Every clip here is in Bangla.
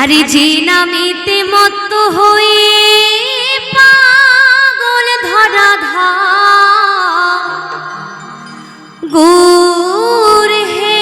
আরে যে নামেতে মত্ত হয়ে পাগল ধরা গৌর হে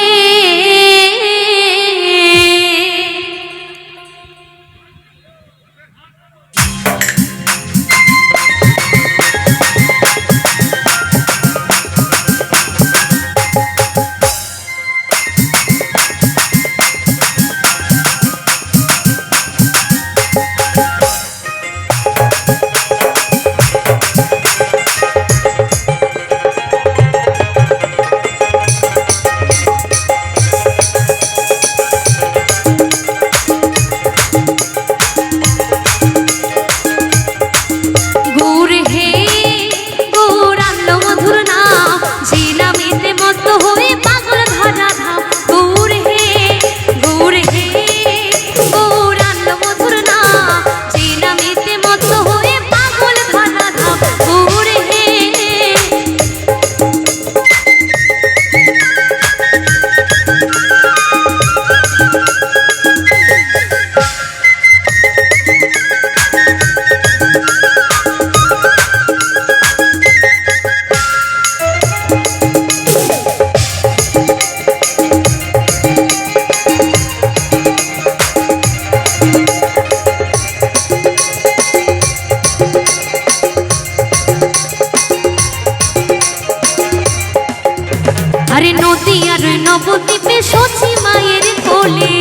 আরে নদী আর নবদ্বীপে সচি মায়ের কোলে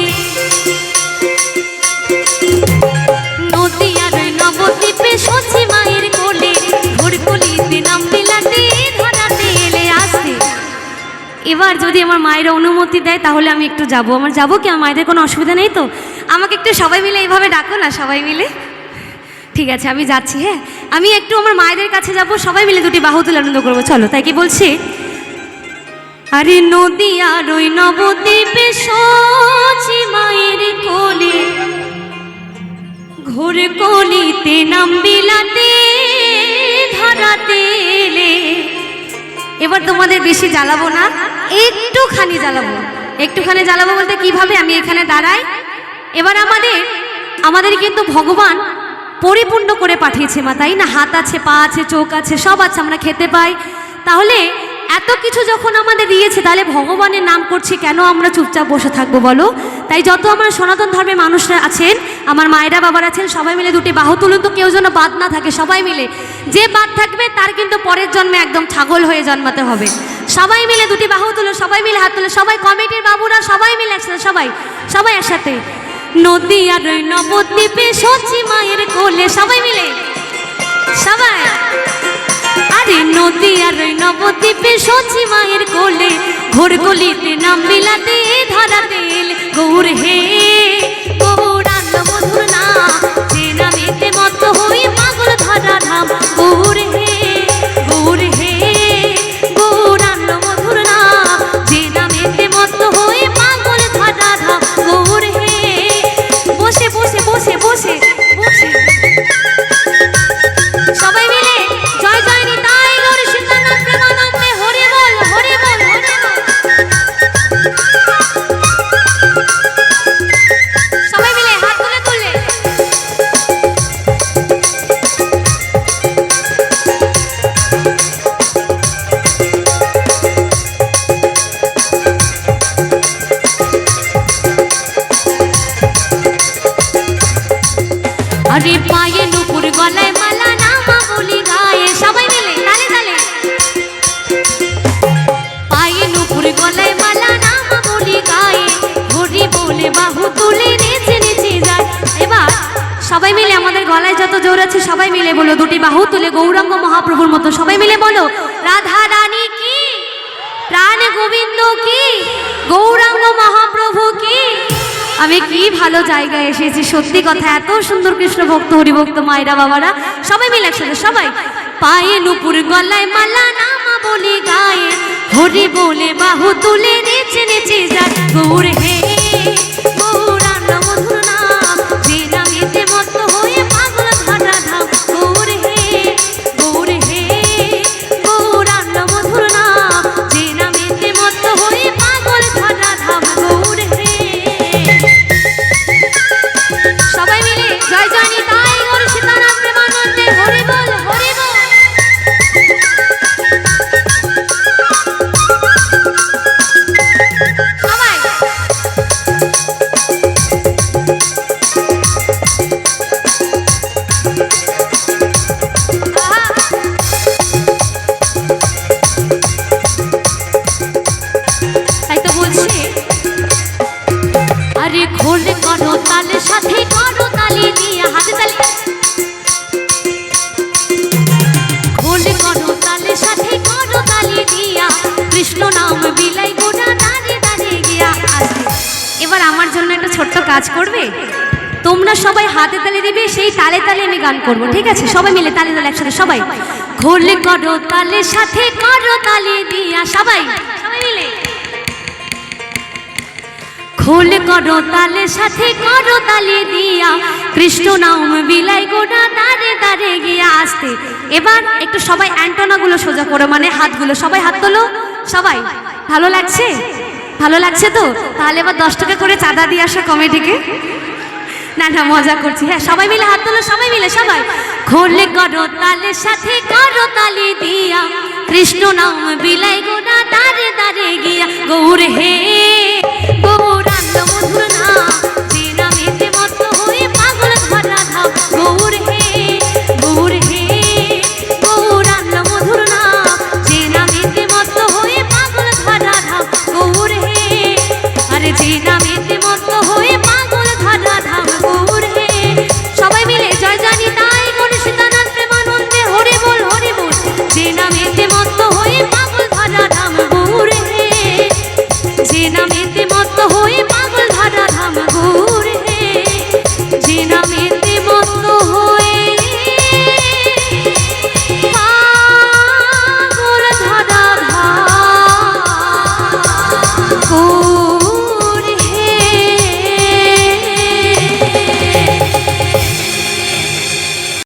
নদী আর নবদ্বীপে সচি মায়ের কোলে ভোরকলিতে নাম বিলাতে ধরাতে এলে আসতে। এবার যদি আমার মায়ের অনুমতি দেয় তাহলে আমি একটু যাব। আমার যাবো কি? আমার মায়েদের কোনো অসুবিধা নেই তো? আমাকে একটু সবাই মিলে এইভাবে ডাকো না, সবাই মিলে। ঠিক আছে, আমি যাচ্ছি। হ্যাঁ, আমি একটু আমার মায়েদের কাছে যাব, সবাই মিলে দুটি বাহু তুলে আনন্দ করবো। চলো, তাই কি বলছি? আরে নদী আর ওই নবদ্বীপে সচি মায়ের কোলে ঘোর কলিতে নাম বিলাতে ধরাতে এলে। এবার তোমাদের বেশি জ্বালাবো না, একটুখানি জ্বালাবো বলতে কিভাবে? আমি এখানে দাঁড়াই। এবার আমাদের কিন্তু ভগবান পরিপূর্ণ করে পাঠিয়েছে মা, তাই না? হাত আছে, পা আছে, চোখ আছে, সব আছে, আমরা খেতে পাই। তাহলে এত কিছু যখন আমাদের দিয়েছে, তাহলে ভগবানের নাম করছি, কেন আমরা চুপচাপ বসে থাকবো বলো? তাই যত আমার সনাতন ধর্মের মানুষরা আছেন, আমার মায়েরা বাবার আছেন, সবাই মিলে দুটি বাহু তুলুন তো, কেউ যেন বাদ না থাকে। সবাই মিলে, যে বাদ থাকবে তার কিন্তু পরের জন্মে একদম ছাগল হয়ে জন্মাতে হবে। সবাই মিলে দুটি বাহু তুলো, সবাই মিলে হাত তুলো, সবাই কমিটির বাবুরা সবাই মিলে একসাথে, সবাই একসাথে। নদী আর নবদ্বীপে সচি মায়ের কোলে, সবাই মিলে, সবাই। আরে নদী আর নবদ্বীপে সচি মায়ের কোলে ঘোর কলিতে নাম বিলাতে ধরাতে এলে গৌর হে গৌরাঙ্গ মধুর নাম, যে নামেতে মত্ত হয়ে পাগল ধরা ধাম। গৌর হে গৌরাঙ্গ মধুর নাম, যে নামেতে মত্ত হয়ে পাগল ধরা ধাম। গৌর হে বসে বসে বসে বসে বসে সবাই মিলে জয় জয় নিতাই গৌর সীতানাথ প্রেমানন্দে হরি বল হরি বল হরি বল। সবাই মিলে হাত তুলে তুলে আরে পায়ে নুপুর গলায় মালা নামা বলি গায়ে, সবাই মিলে তালে তালে। পায়ে নুপুর গলায় মালা নামা বলি গায়ে, হরি বলে বাহু তুলে নেচে নেচে যায়। এবার সবাই মিলে আমাদের গলায় যত জোর আছে সবাই মিলে বলো, দুটি বাহু তুলে গৌরাঙ্গ মহাপ্রভুর মতো সবাই মিলে বলো, রাধা রানী কি, প্রাণ গোবিন্দ কি, গৌরাঙ্গ মহাপ্রভু কি। আমি কি ভালো জায়গায় এসেছি, সত্যি কথা। এত সুন্দর কৃষ্ণ ভক্ত, হরিভক্ত মায়েরা বাবারা সবাই মিলে একসাথে, সবাই। পায়ে নুপুর গলায় মালা নামা বলি গায়ে, হরি বলে বাহু তুলে নেচে নেচে যায়। গৌর হে গৌরাঙ্গ মধুর নাম, যে নামেতে মত্ত হয়ে পাগল ধরা ধাম। গৌর হে গৌরাঙ্গ মধুর নাম, যে নামেতে মত্ত হয়ে পাগল ধরা ধাম। গৌর হে সবাই তাই তো বলছি আরে খোল করো তালে সাথে করো তালি দিয়ে হাত তালি খোল করো তালে সাথে করো তালি দিয়া কৃষ্ণ নাম বিলাই গোনা দাঁড়ে দাঁড়িয়ে গিয়া আসবে। এবার আমার জন্য একটা ছোট্ট কাজ করবে, তোমরা সবাই হাতে তালি দিবে, সেই তালে তালে আমি গান করবো, ঠিক আছে? সবাই মিলে তালে তালে একসাথে সবাই খোল করো তালে সাথে করো তালি দিয়া সবাই সবাই মিলে খোল করো তালে সাথে করো তালি দিয়া কৃষ্ণ নাম বিলাই গোনা দাঁড়ে দাঁড়ে গিয়া আসতে। এবার একটু সবাই অ্যান্টোনাগুলো সোজা করো, মানে হাতগুলো সবাই হাত তোলো সবাই। ভালো লাগছে? ভালো লাগছে তো? তাহলে এবার 10 টাকা করে চাঁদা দিয়ে আসো কমিটিকে। না না মজা করছি। হ্যাঁ সবাই মিলে হাত তোলো, সবাই মিলে সবাই খোল করো তালে সাথে করো তালি দিয়া কৃষ্ণ নাম বিলাই গোনা দাঁড়ে দাঁড়ে গিয়া গৌর হে